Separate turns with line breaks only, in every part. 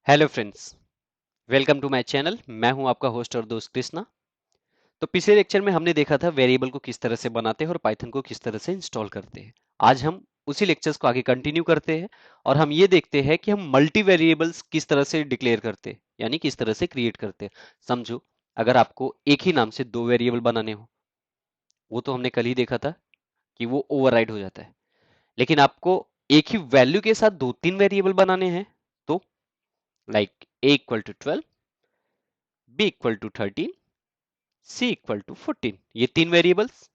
Hello friends, welcome to my channel. मैं हूं आपका होस्ट और दोस्त कृष्णा। तो पिछले लेक्चर में हमने देखा था वेरिएबल को किस तरह से बनाते हैं और पाइथन को किस तरह से इंस्टॉल करते हैं। आज हम उसी लेक्चर्स को आगे कंटिन्यू करते हैं और हम ये देखते हैं कि हम मल्टी वेरिएबल्स किस तरह से डिक्लेयर करते हैं, यानी किस तरह से क्रिएट करते हैं। समझो, अगर आपको एक ही नाम से दो वेरिएबल बनाने हो, वो तो हमने कल ही देखा था कि वो ओवरराइड हो जाता है। लेकिन आपको एक ही वैल्यू के साथ दो तीन वेरिएबल बनाने हैं, तो like a equal to 12, b equal to 13, c equal to 14, ये तीन वेरिएबल्स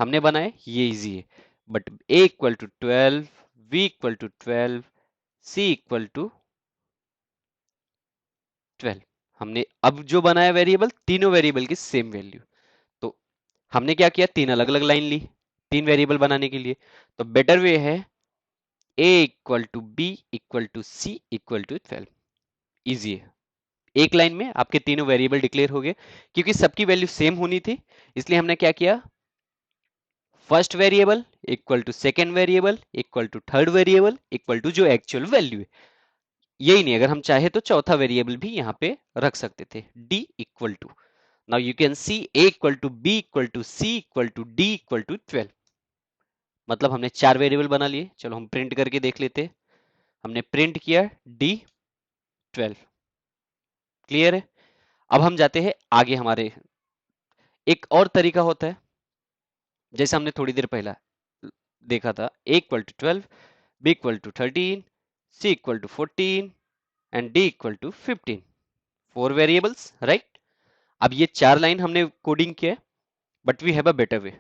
हमने बनाए, ये इजी है। But a equal to 12, b equal to 12, c equal to 12, हमने अब जो बनाया वेरिएबल, तीनों वेरिएबल की सेम वैल्यू। तो हमने क्या किया, तीन अलग अलग लाइन ली तीन वेरिएबल बनाने के लिए। तो बेटर वे है a equal to b equal to c equal to 12। Easy है, एक लाइन में आपके तीनों वेरिएबल डिक्लेयर हो गए। क्योंकि सबकी वैल्यू सेम होनी थी, इसलिए हमने क्या किया, first variable equal to second variable equal to third variable equal to जो एक्चुअल वैल्यू है। यही नहीं, अगर हम चाहे तो चौथा वेरिएबल भी यहाँ पे रख सकते थे, d equal to. Now you can see a equal to b equal to c equal to d equal to 12। मतलब हमने चार वेरिएबल बना लिए। चलो हम प्रिंट करके देख लेते हैं। हमने प्रिंट किया d12। क्लियर है? अब हम जाते हैं आगे। हमारे एक और तरीका होता है, जैसे हमने थोड़ी देर पहला देखा था, a equal to 12, b equal to 13, c equal to 14 and d equal to 15। Four variables, right? अब ये चार लाइन हमने कोडिंग किया है, but we have a better way.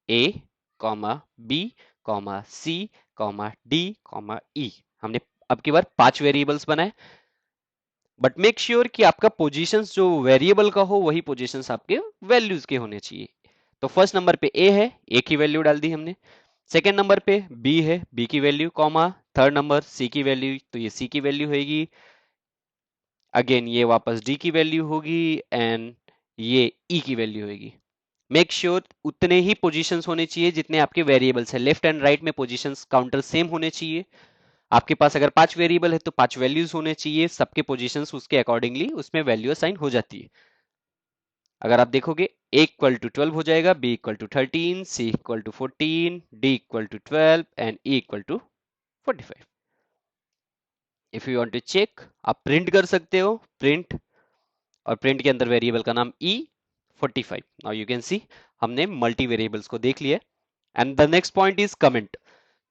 a comma b comma c comma d comma e। हमने अब की बार पांच वेरिएबल्स बनाए, बट मेक श्योर कि आपका पोजीशंस जो वेरिएबल का हो वही पोजीशंस आपके वैल्यूज के होने चाहिए। तो फर्स्ट नंबर पे a है, a की वैल्यू डाल दी हमने। सेकेंड नंबर पे b है, b की value, comma third number c की वैल्यू, तो ये c की वैल्यू होगी। अगेन ये वापस d की वैल्यू होगी एंड ये e की वैल्यू होगी। मेक श्योर उतने ही पोजीशंस होने चाहिए जितने आपके वेरिएबल्स है। लेफ्ट एंड राइट में पोजीशंस काउंटर सेम होने चाहिए। आपके पास अगर पांच वेरिएबल है तो पांच वैल्यूज होने चाहिए, सबके पोजीशंस उसके अकॉर्डिंगली उसमें वैल्यू असाइन हो जाती है। अगर आप देखोगे, a इक्वल टू 12 हो जाएगा, b equal to 13, c equal to 14, d equal to 12 and e equal to 45। If you want to check, आप प्रिंट कर सकते हो, प्रिंट, और प्रिंट के अंदर वेरिएबल का नाम e45। नाउ यू कैन सी हमने मल्टी वेरिएबल्स को देख लिया। And the next point is comment.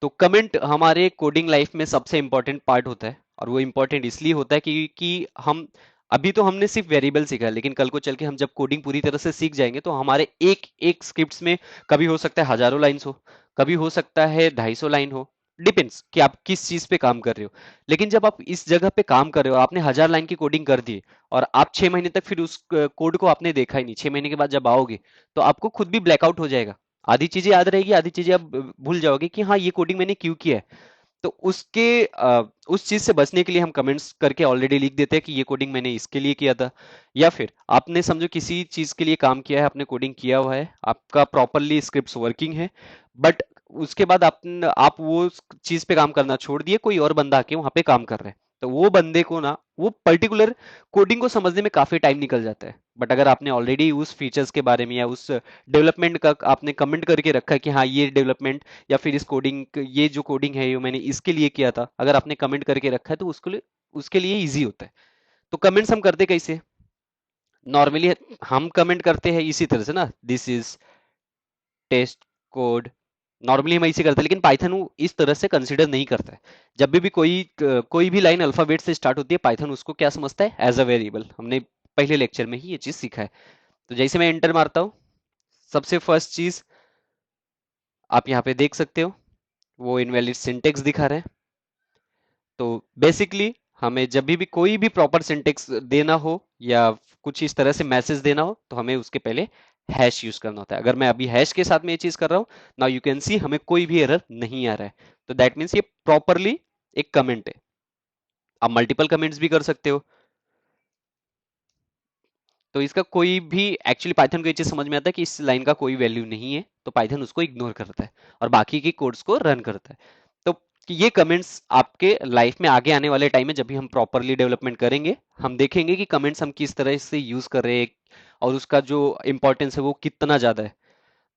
तो कमेंट हमारे कोडिंग लाइफ में सबसे इंपॉर्टेंट पार्ट होता है, और वो इंपॉर्टेंट इसलिए होता है कि हम अभी तो हमने सिर्फ वेरिएबल सीखा है, लेकिन कल को चल के हम जब कोडिंग पूरी तरह से सीख जाएंगे तो हमारे एक एक स्क्रिप्ट्स में कभी हो सकता है हजारों लाइन्स हो, कभी हो सकता है 250 लाइन हो। डिपेंड्स कि आप किस चीज पे काम कर रहे हो। लेकिन जब आप इस जगह पे काम कर रहे हो, आपने 1000 लाइन की कोडिंग कर दी और आप 6 महीने तक फिर उस कोड को आपने देखा ही नहीं, 6 महीने के बाद जब आओगे तो आपको खुद भी ब्लैकआउट हो जाएगा। आधी चीजें याद रहेगी, आधी चीजें आप भूल जाओगे कि हाँ ये कोडिंग मैंने क्यों किया है। तो उस चीज से बचने के लिए हम कमेंट्स करके ऑलरेडी लिख देते हैं कि ये कोडिंग मैंने इसके लिए किया था। या फिर आपने समझो किसी चीज के लिए काम किया है, आपने कोडिंग किया हुआ है, आपका प्रॉपरली स्क्रिप्ट्स वर्किंग है, बट उसके बाद आप वो चीज पे काम करना छोड़ दिए, कोई और बंदा आके वहां पे काम कर रहा है, तो वो बंदे को ना वो पर्टिकुलर कोडिंग को समझने में काफी टाइम निकल जाता है। बट अगर आपने ऑलरेडी उस फीचर्स के बारे में या उस डेवलपमेंट का आपने कमेंट करके रखा है कि हाँ ये डेवलपमेंट या फिर इस कोडिंग, ये जो कोडिंग है ये मैंने इसके लिए किया था, अगर आपने कमेंट करके रखा है तो उसके लिए इजी होता है। तो कमेंट्स हम करते कैसे? नॉर्मली हम कमेंट करते हैं इसी तरह से ना, this is test code. Normally हम ऐसे करते हैं, लेकिन पाइथन वो इस तरह से कंसिडर नहीं करता है। जब भी कोई भी लाइन अल्फाबेट से स्टार्ट होती है, पाइथन उसको क्या समझता है, एज अ वेरिएबल। हमने पहले लेक्चर में ही ये चीज सीखा है। तो जैसे मैं एंटर मारता हूं, सबसे फर्स्ट चीज आप यहाँ पे देख सकते हो, वो इनवैलिड सिंटेक्स दिखा रहे हैं। तो बेसिकली हमें जब भी कोई भी प्रॉपर सिंटेक्स देना हो या कुछ इस तरह से मैसेज देना हो, तो हमें उसके पहले हैश यूज करना होता है। अगर मैं अभी हैश के साथ में ये चीज कर रहा हूँ, नाउ यू कैन सी हमें कोई भी एरर नहीं आ रहा है। तो दैट मीन्स ये प्रॉपरली एक कमेंट है। आप मल्टीपल कमेंट्स भी कर सकते हो। तो इसका कोई भी, एक्चुअली पाइथन को ये चीज समझ में आता है कि इस लाइन का कोई वैल्यू नहीं है, तो पाइथन उसको इग्नोर करता है और बाकी के कोड्स को रन करता है। तो कि ये कमेंट्स आपके लाइफ में आगे आने वाले टाइम में जब भी हम प्रॉपरली डेवलपमेंट करेंगे, हम देखेंगे कि कमेंट्स हम किस तरह से यूज कर रहे हैं और उसका जो इंपॉर्टेंस है वो कितना ज्यादा है।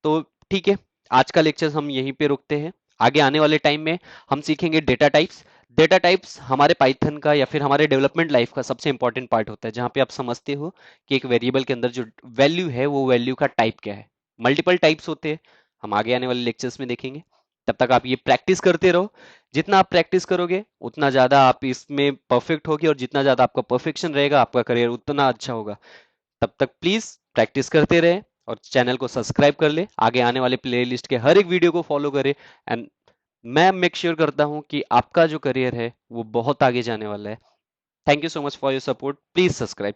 तो ठीक है, आज का लेक्चर हम यहीं पे रुकते हैं। आगे आने वाले टाइम में हम सीखेंगे डेटा टाइप्स। डेटा टाइप्स हमारे पाइथन का या फिर हमारे डेवलपमेंट लाइफ का सबसे इंपॉर्टेंट पार्ट होता है, जहां पे आप समझते हो कि एक वेरिएबल के अंदर जो वैल्यू है वो वैल्यू का टाइप क्या है। मल्टीपल टाइप्स होते हैं, हम आगे आने वाले लेक्चर्स में देखेंगे। तब तक आप ये प्रैक्टिस करते रहो। जितना आप प्रैक्टिस करोगे उतना ज्यादा आप इसमें परफेक्ट होगे, और जितना ज्यादा आपका परफेक्शन रहेगा आपका करियर उतना अच्छा होगा। तब तक प्लीज प्रैक्टिस करते रहे और चैनल को सब्सक्राइब कर ले, आगे आने वाले प्लेलिस्ट के हर एक वीडियो को फॉलो करे। एंड मैं मेक श्योर करता हूं कि आपका जो करियर है वो बहुत आगे जाने वाला है। Thank you so much for your support, please subscribe.